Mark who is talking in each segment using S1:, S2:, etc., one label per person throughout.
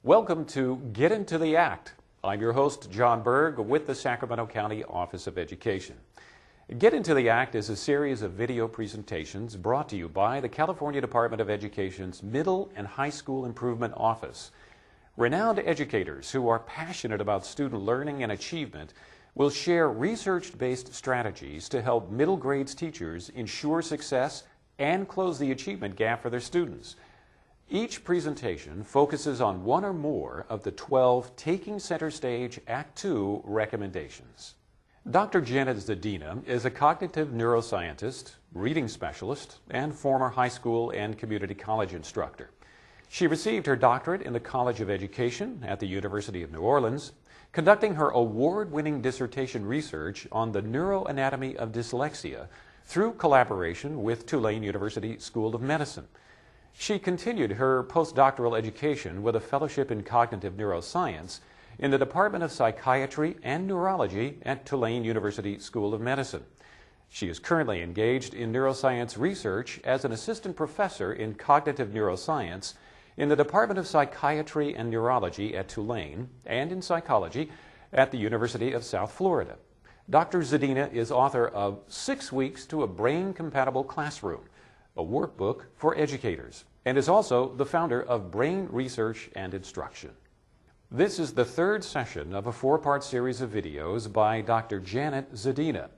S1: Welcome to Get Into the Act. I'm your host, John Berg, with the Sacramento County Office of Education. Get Into the Act is a series of video presentations brought to you by the California Department of Education's Middle and High School Improvement Office. Renowned educators who are passionate about student learning and achievement will share research-based strategies to help middle grades teachers ensure success and close the achievement gap for their students. Each presentation focuses on one or more of the 12 Taking Center Stage Act 2 recommendations. Dr. Janet Zadina is a cognitive neuroscientist, reading specialist, and former high school and community college instructor. She received her doctorate in the College of Education at the University of New Orleans, conducting her award-winning dissertation research on the neuroanatomy of dyslexia through collaboration with Tulane University School of Medicine. She continued her postdoctoral education with a fellowship in cognitive neuroscience in the Department of Psychiatry and Neurology at Tulane University School of Medicine. She is currently engaged in neuroscience research as an assistant professor in cognitive neuroscience in the Department of Psychiatry and Neurology at Tulane and in psychology at the University of South Florida. Dr. Zadina is author of 6 Weeks to a Brain-Compatible Classroom, a workbook for educators, and is also the founder of Brain Research and Instruction. This is the third session of a 4-part series of videos by Dr. Janet Zadina.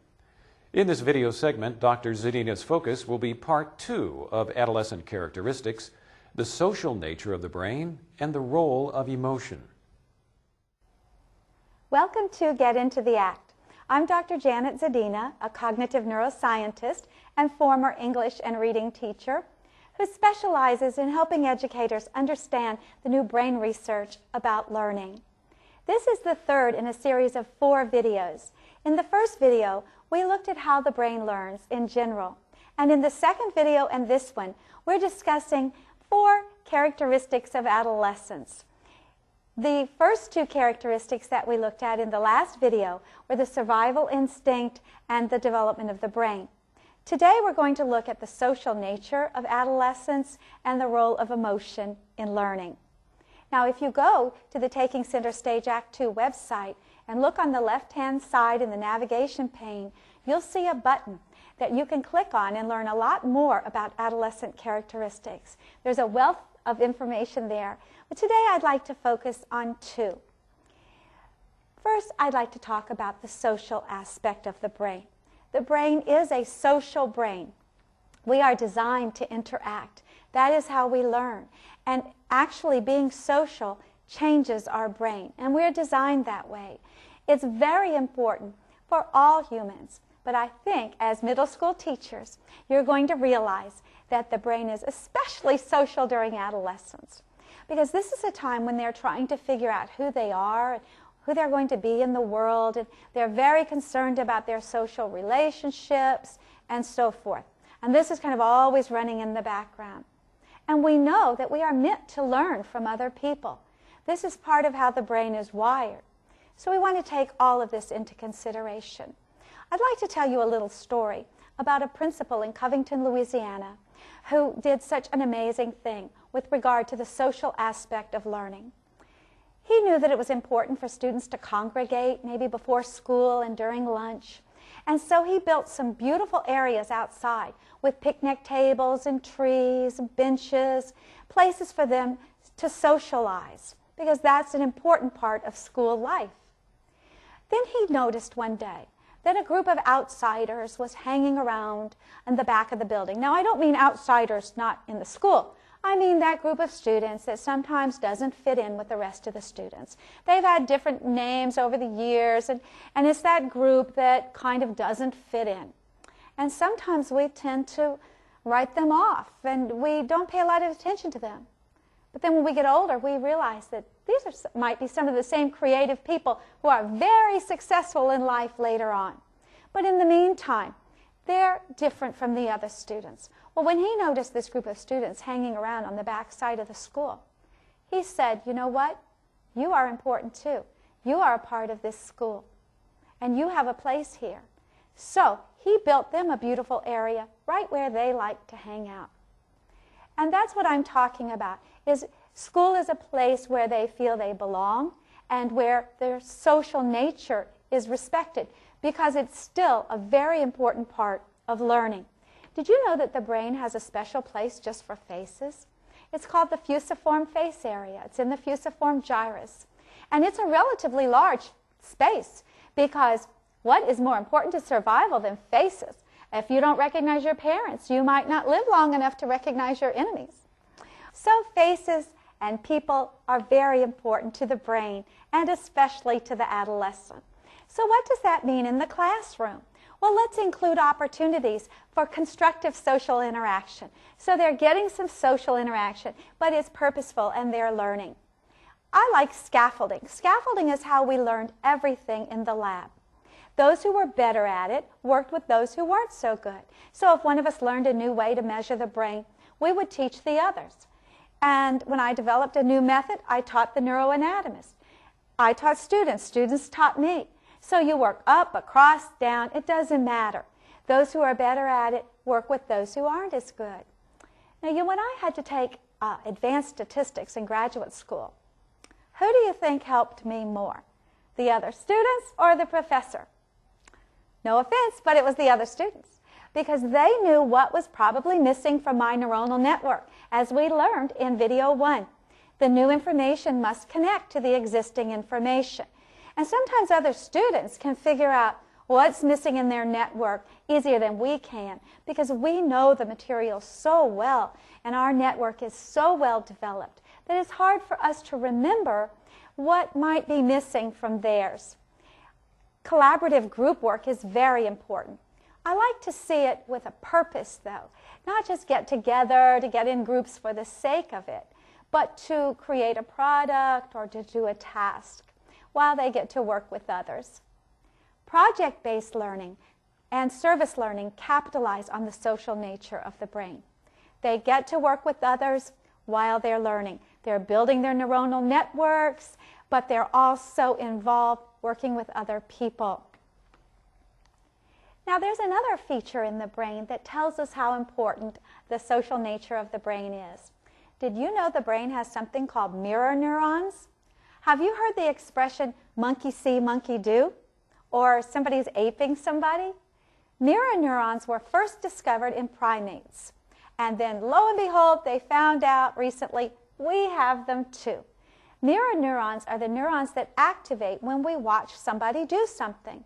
S1: In this video segment, Dr. Zadina's focus will be part 2 of adolescent characteristics, the social nature of the brain, and the role of emotion.
S2: Welcome to Get Into the Act. I'm Dr. Janet Zadina, a cognitive neuroscientist and former English and reading teacher who specializes in helping educators understand the new brain research about learning. This is the third in a series of 4 videos. In the first video, we looked at how the brain learns in general. And in the second video and this one, we're discussing 4 characteristics of adolescence. The first 2 characteristics that we looked at in the last video were the survival instinct and the development of the brain. Today we're going to look at the social nature of adolescence and the role of emotion in learning. Now, if you go to the Taking Center Stage Act 2 website and look on the left-hand side in the navigation pane, you'll see a button that you can click on and learn a lot more about adolescent characteristics. There's a wealth of information there, but today I'd like to focus on 2. First, I'd like to talk about the social aspect of the brain. The brain is a social brain. We are designed to interact. That is how we learn. And actually being social changes our brain, and we're designed that way. It's very important for all humans, but I think as middle school teachers, you're going to realize that the brain is especially social during adolescence, because this is a time when they're trying to figure out who they are, who they're going to be in the world, and they're very concerned about their social relationships and so forth. And this is kind of always running in the background. And we know that we are meant to learn from other people. This is part of how the brain is wired. So we want to take all of this into consideration. I'd like to tell you a little story about a principal in Covington, Louisiana, who did such an amazing thing with regard to the social aspect of learning. He knew that it was important for students to congregate, maybe before school and during lunch. And so he built some beautiful areas outside with picnic tables and trees, benches, places for them to socialize, because that's an important part of school life. Then he noticed one day that a group of outsiders was hanging around in the back of the building. Now, I don't mean outsiders not in the school. I mean that group of students that sometimes doesn't fit in with the rest of the students. They've had different names over the years, and it's that group that kind of doesn't fit in. And sometimes we tend to write them off, and we don't pay a lot of attention to them. But then when we get older, we realize that these might be some of the same creative people who are very successful in life later on. But in the meantime, they're different from the other students. Well, when he noticed this group of students hanging around on the back side of the school, he said, you know what? You are important too. You are a part of this school, and you have a place here. So he built them a beautiful area right where they like to hang out. And that's what I'm talking about, is School is a place where they feel they belong and where their social nature is respected, because it's still a very important part of learning. Did you know that the brain has a special place just for faces? It's called the fusiform face area. It's in the fusiform gyrus. And it's a relatively large space, because what is more important to survival than faces? If you don't recognize your parents, you might not live long enough to recognize your enemies. So faces and people are very important to the brain, and especially to the adolescent. So what does that mean in the classroom? Well, let's include opportunities for constructive social interaction. So they're getting some social interaction, but it's purposeful and they're learning. I like scaffolding. Scaffolding is how we learned everything in the lab. Those who were better at it worked with those who weren't so good. So if one of us learned a new way to measure the brain, we would teach the others. And when I developed a new method, I taught the neuroanatomist. I taught students. Students taught me. So you work up, across, down. It doesn't matter. Those who are better at it work with those who aren't as good. Now, when I had to take advanced statistics in graduate school, who do you think helped me more? The other students or the professor? No offense, but it was the other students, because they knew what was probably missing from my neuronal network, as we learned in video 1. The new information must connect to the existing information. And sometimes other students can figure out what's missing in their network easier than we can, because we know the material so well, and our network is so well developed that it's hard for us to remember what might be missing from theirs. Collaborative group work is very important. I like to see it with a purpose, though, not just get together to get in groups for the sake of it, but to create a product or to do a task while they get to work with others. Project-based learning and service learning capitalize on the social nature of the brain. They get to work with others while they're learning. They're building their neuronal networks, but they're also involved working with other people. Now, there's another feature in the brain that tells us how important the social nature of the brain is. Did you know the brain has something called mirror neurons? Have you heard the expression, monkey see, monkey do? Or somebody's aping somebody? Mirror neurons were first discovered in primates. And then, lo and behold, they found out recently we have them too. Mirror neurons are the neurons that activate when we watch somebody do something.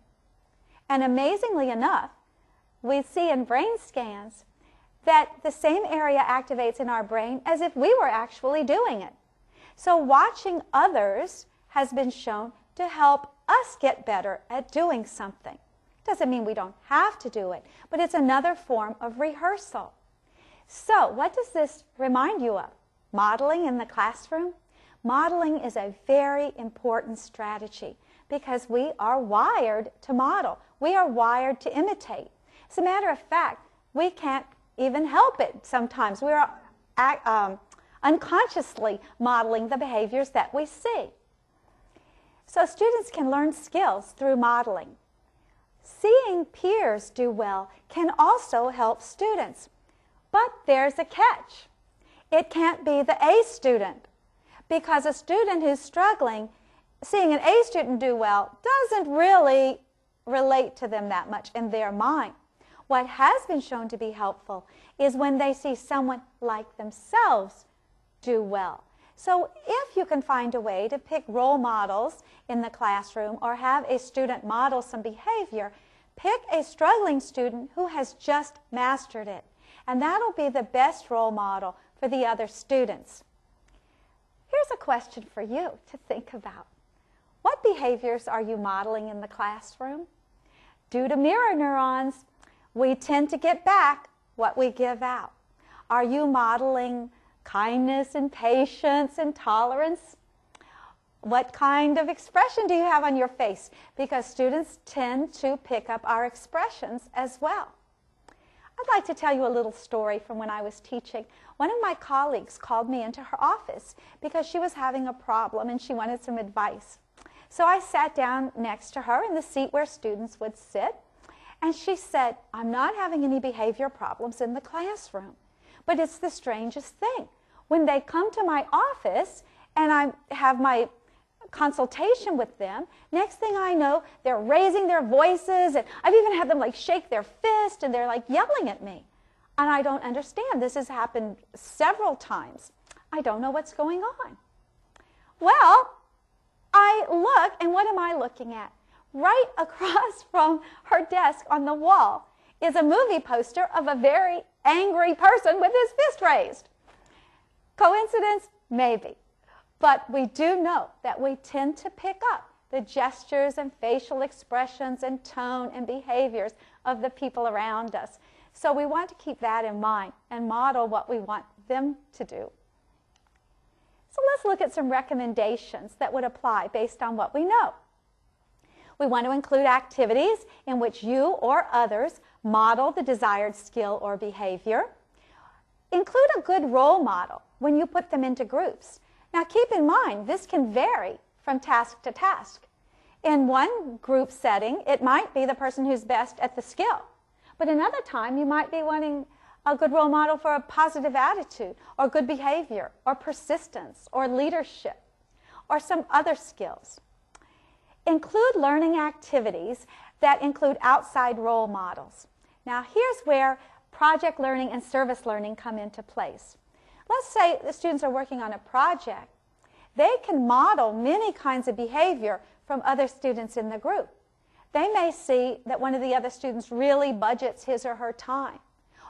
S2: And amazingly enough, we see in brain scans that the same area activates in our brain as if we were actually doing it. So watching others has been shown to help us get better at doing something. Doesn't mean we don't have to do it, but it's another form of rehearsal. So what does this remind you of? Modeling in the classroom? Modeling is a very important strategy because we are wired to model. We are wired to imitate. As a matter of fact, we can't even help it sometimes. We are unconsciously modeling the behaviors that we see. So students can learn skills through modeling. Seeing peers do well can also help students. But there's a catch. It can't be the A student, because a student who's struggling, seeing an A student do well doesn't really relate to them that much in their mind. What has been shown to be helpful is when they see someone like themselves do well. So if you can find a way to pick role models in the classroom or have a student model some behavior, pick a struggling student who has just mastered it. And that'll be the best role model for the other students. Here's a question for you to think about. What behaviors are you modeling in the classroom? Due to mirror neurons, we tend to get back what we give out. Are you modeling kindness and patience and tolerance? What kind of expression do you have on your face? Because students tend to pick up our expressions as well. I'd like to tell you a little story from when I was teaching. One of my colleagues called me into her office because she was having a problem and she wanted some advice. So I sat down next to her in the seat where students would sit, and she said, "I'm not having any behavior problems in the classroom, but it's the strangest thing. when they come to my office and I have my consultation with them, next thing I know, they're raising their voices, and I've even had them like shake their fist, and they're like yelling at me. And I don't understand. This has happened several times. I don't know what's going on. Well, I look, and what am I looking at? Right across from her desk on the wall is a movie poster of a very angry person with his fist raised. Coincidence? Maybe. But we do know that we tend to pick up the gestures and facial expressions and tone and behaviors of the people around us. So we want to keep that in mind and model what we want them to do. So let's look at some recommendations that would apply based on what we know. We want to include activities in which you or others model the desired skill or behavior. Include a good role model when you put them into groups. Now keep in mind, this can vary from task to task. In one group setting, it might be the person who's best at the skill. But another time, you might be wanting a good role model for a positive attitude, or good behavior, or persistence, or leadership, or some other skills. Include learning activities that include outside role models. Now here's where project learning and service learning come into place. Let's say the students are working on a project. They can model many kinds of behavior from other students in the group. They may see that one of the other students really budgets his or her time,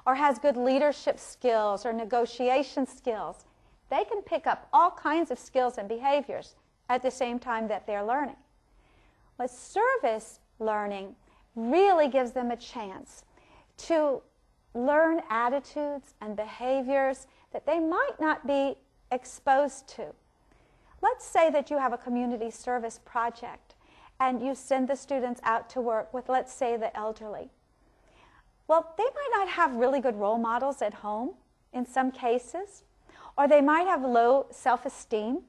S2: or has good leadership skills or negotiation skills. They can pick up all kinds of skills and behaviors at the same time that they're learning. But service learning really gives them a chance to learn attitudes and behaviors that they might not be exposed to. Let's say that you have a community service project and you send the students out to work with, let's say, the elderly. Well, they might not have really good role models at home in some cases, or they might have low self-esteem.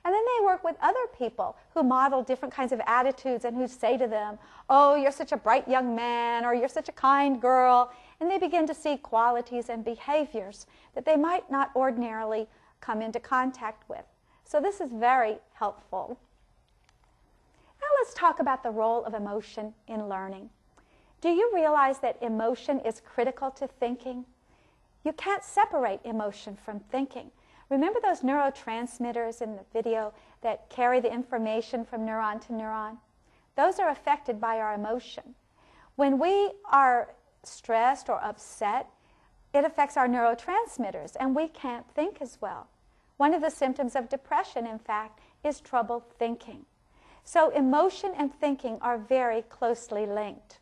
S2: And then they work with other people who model different kinds of attitudes and who say to them, oh, you're such a bright young man, or you're such a kind girl. And they begin to see qualities and behaviors that they might not ordinarily come into contact with. So this is very helpful. Now let's talk about the role of emotion in learning. Do you realize that emotion is critical to thinking? You can't separate emotion from thinking. Remember those neurotransmitters in the video that carry the information from neuron to neuron? Those are affected by our emotion. When we are stressed or upset, it affects our neurotransmitters, and we can't think as well. One of the symptoms of depression, in fact, is trouble thinking. So emotion and thinking are very closely linked.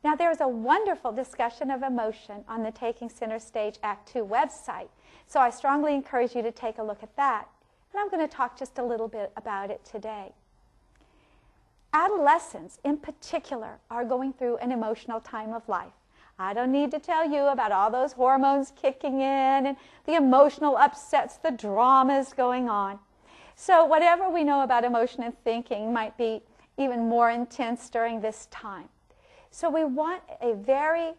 S2: Now, there's a wonderful discussion of emotion on the Taking Center Stage Act II website, so I strongly encourage you to take a look at that. And I'm going to talk just a little bit about it today. Adolescents, in particular, are going through an emotional time of life. I don't need to tell you about all those hormones kicking in and the emotional upsets, the dramas going on. So whatever we know about emotion and thinking might be even more intense during this time. So we want a very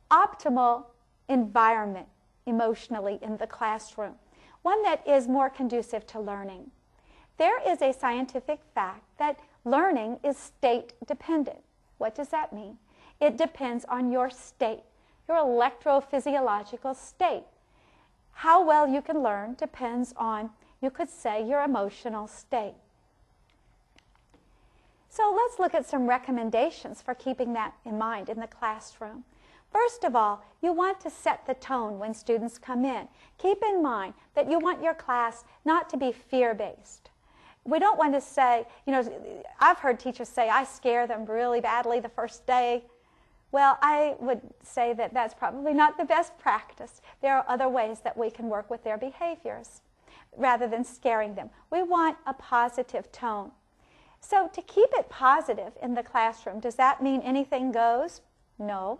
S2: optimal environment emotionally in the classroom, one that is more conducive to learning. There is a scientific fact that learning is state dependent. What does that mean? It depends on your state, your electrophysiological state. How well you can learn depends on, you could say, your emotional state. So let's look at some recommendations for keeping that in mind in the classroom. First of all, you want to set the tone when students come in. Keep in mind that you want your class not to be fear-based. We don't want to say, I've heard teachers say, I scare them really badly the first day. Well, I would say that that's probably not the best practice. There are other ways that we can work with their behaviors rather than scaring them. We want a positive tone. So to keep it positive in the classroom, does that mean anything goes? No.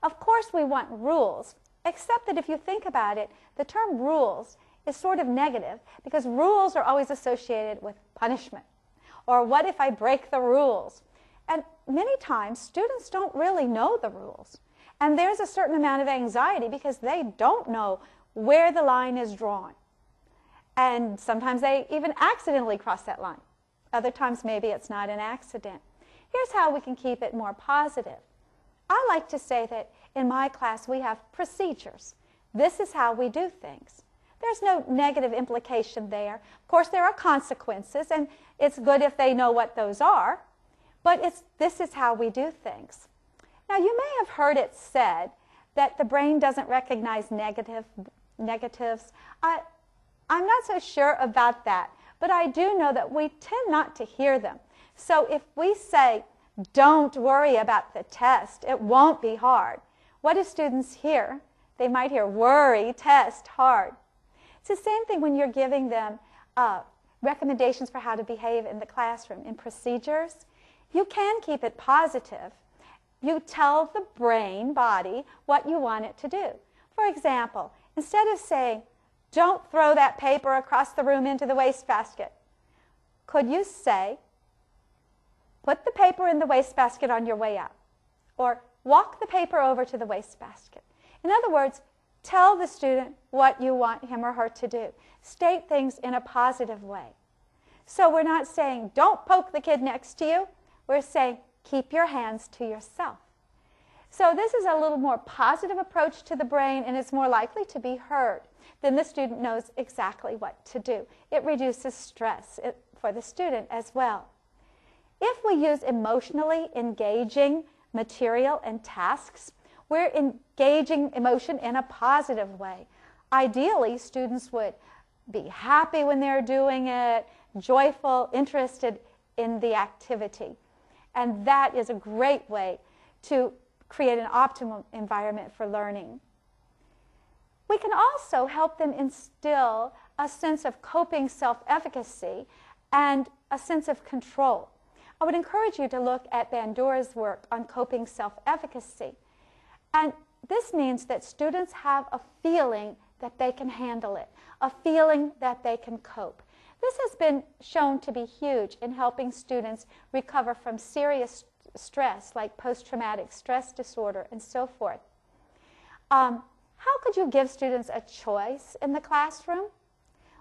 S2: Of course we want rules, except that if you think about it, the term rules is sort of negative because rules are always associated with punishment. Or what if I break the rules? And many times students don't really know the rules. And there's a certain amount of anxiety because they don't know where the line is drawn. And sometimes they even accidentally cross that line. Other times maybe it's not an accident. Here's how we can keep it more positive. I like to say that in my class we have procedures. This is how we do things. There's no negative implication there. Of course, there are consequences, and it's good if they know what those are, but this is how we do things. Now, you may have heard it said that the brain doesn't recognize negatives. I'm not so sure about that, but I do know that we tend not to hear them. So if we say, don't worry about the test, it won't be hard, what do students hear? They might hear worry, test, hard. It's the same thing when you're giving them recommendations for how to behave in the classroom, in procedures. You can keep it positive. You tell the brain, body, what you want it to do. For example, instead of saying, don't throw that paper across the room into the wastebasket, could you say, put the paper in the wastebasket on your way out, or walk the paper over to the wastebasket. In other words, tell the student what you want him or her to do. State things in a positive way. So we're not saying, don't poke the kid next to you. We're saying, keep your hands to yourself. So this is a little more positive approach to the brain, and it's more likely to be heard. Then the student knows exactly what to do. It reduces stress for the student as well. If we use emotionally engaging material and tasks, we're engaging emotion in a positive way. Ideally, students would be happy when they're doing it, joyful, interested in the activity. And that is a great way to create an optimal environment for learning. We can also help them instill a sense of coping self-efficacy and a sense of control. I would encourage you to look at Bandura's work on coping self-efficacy. And this means that students have a feeling that they can handle it, a feeling that they can cope. This has been shown to be huge in helping students recover from serious stress, like post-traumatic stress disorder and so forth. How could you give students a choice in the classroom?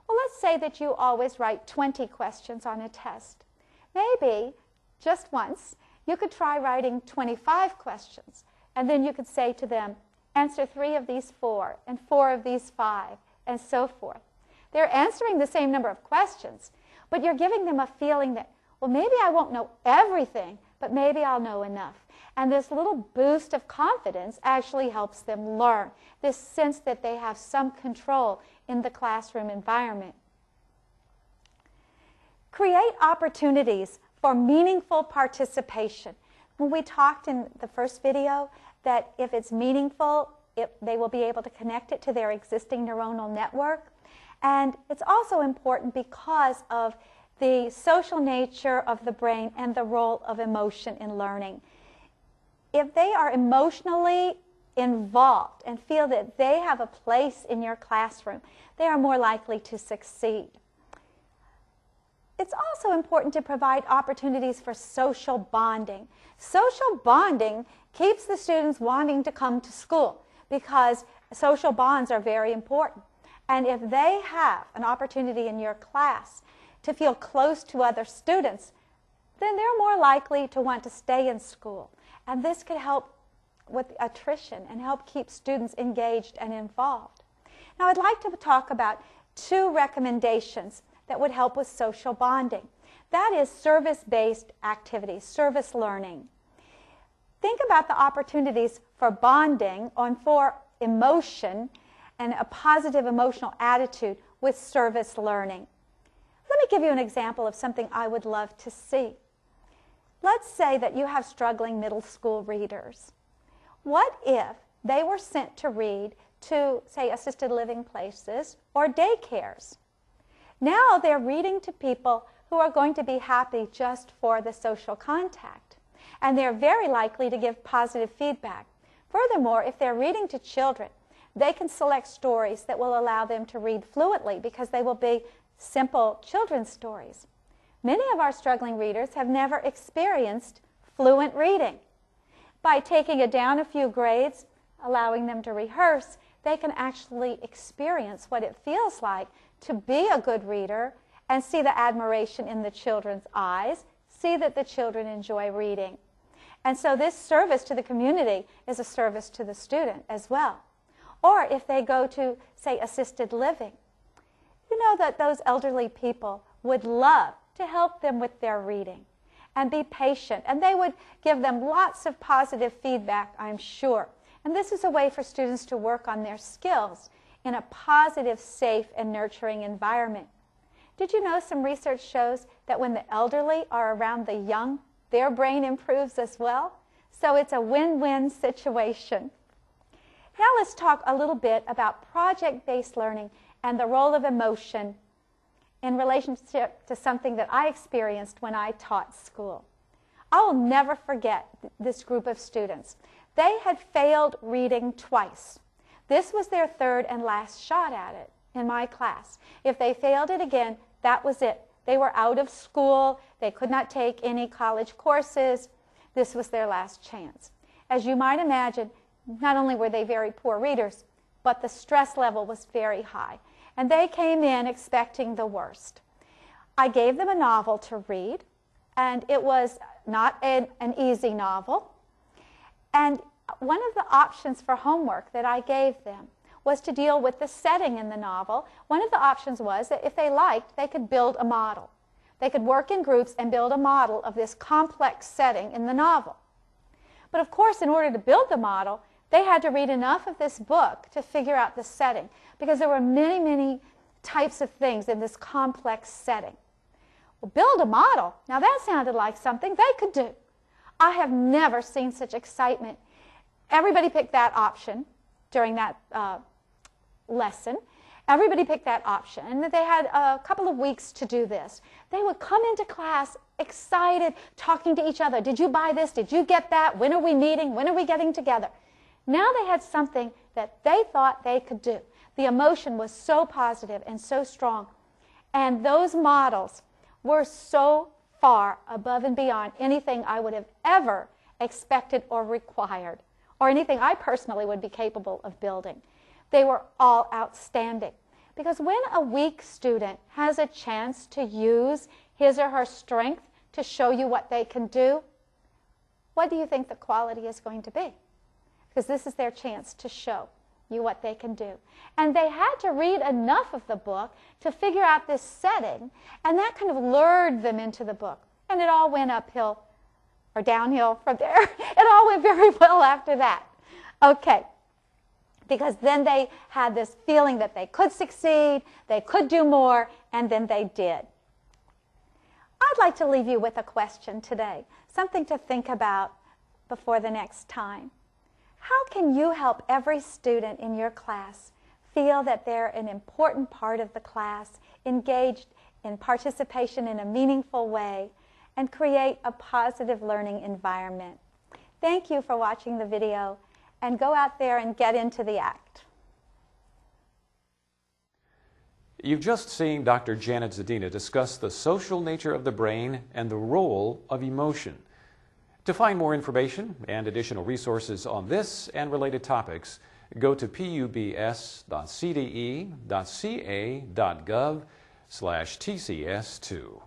S2: Well, let's say that you always write 20 questions on a test. Maybe, just once, you could try writing 25 questions, and then you could say to them, answer 3 of these 4, and 4 of these 5, and so forth. They're answering the same number of questions, but you're giving them a feeling that, well, maybe I won't know everything, but maybe I'll know enough. And this little boost of confidence actually helps them learn, this sense that they have some control in the classroom environment. Create opportunities for meaningful participation. When we talked in the first video that if it's meaningful, they will be able to connect it to their existing neuronal network. And it's also important because of the social nature of the brain and the role of emotion in learning. If they are emotionally involved and feel that they have a place in your classroom, they are more likely to succeed. It's also important to provide opportunities for social bonding. Social bonding keeps the students wanting to come to school because social bonds are very important. And if they have an opportunity in your class to feel close to other students, then they're more likely to want to stay in school. And this could help with attrition and help keep students engaged and involved. Now, I'd like to talk about 2 recommendations that would help with social bonding. That is service-based activities, service learning. Think about the opportunities for bonding and for emotion and a positive emotional attitude with service learning. Let me give you an example of something I would love to see. Let's say that you have struggling middle school readers. What if they were sent to read to, say, assisted living places or daycares? Now they're reading to people who are going to be happy just for the social contact, and they're very likely to give positive feedback. Furthermore, if they're reading to children, they can select stories that will allow them to read fluently because they will be simple children's stories. Many of our struggling readers have never experienced fluent reading. By taking it down a few grades, allowing them to rehearse, they can actually experience what it feels like to be a good reader and see the admiration in the children's eyes, see that the children enjoy reading. And so this service to the community is a service to the student as well. Or if they go to, say, assisted living, you know that those elderly people would love to help them with their reading and be patient. And they would give them lots of positive feedback, I'm sure. And this is a way for students to work on their skills in a positive, safe, and nurturing environment. Did you know some research shows that when the elderly are around the young, their brain improves as well? So it's a win-win situation. Now let's talk a little bit about project-based learning and the role of emotion in relationship to something that I experienced when I taught school. I will never forget this group of students. They had failed reading twice. This was their third and last shot at it in my class. If they failed it again, that was it. They were out of school. They could not take any college courses. This was their last chance. As you might imagine, not only were they very poor readers, but the stress level was very high. And they came in expecting the worst. I gave them a novel to read, and it was not an easy novel. And one of the options for homework that I gave them was to deal with the setting in the novel. One of the options was that if they liked, they could build a model. They could work in groups and build a model of this complex setting in the novel. But of course, in order to build the model, they had to read enough of this book to figure out the setting, because there were many, many types of things in this complex setting. Well, build a model. Now that sounded like something they could do. I have never seen such excitement. Everybody picked that option during that lesson. Everybody picked that option, and they had a couple of weeks to do this. They would come into class excited, talking to each other. Did you buy this? Did you get that? When are we meeting? When are we getting together? Now they had something that they thought they could do. The emotion was so positive and so strong, and those models were so far above and beyond anything I would have ever expected or required, or anything I personally would be capable of building. They were all outstanding. Because when a weak student has a chance to use his or her strength to show you what they can do, what do you think the quality is going to be? Because this is their chance to show you what they can do. And they had to read enough of the book to figure out this setting, and that kind of lured them into the book. And it all went uphill or downhill from there. It all went very well after that. Okay. Because then they had this feeling that they could succeed, they could do more, and then they did. I'd like to leave you with a question today, something to think about before the next time. How can you help every student in your class feel that they're an important part of the class, engaged in participation in a meaningful way, and create a positive learning environment? Thank you for watching the video, and go out there and get into the act.
S1: You've just seen Dr. Janet Zadina discuss the social nature of the brain and the role of emotion. To find more information and additional resources on this and related topics, go to pubs.cde.ca.gov/TCS2.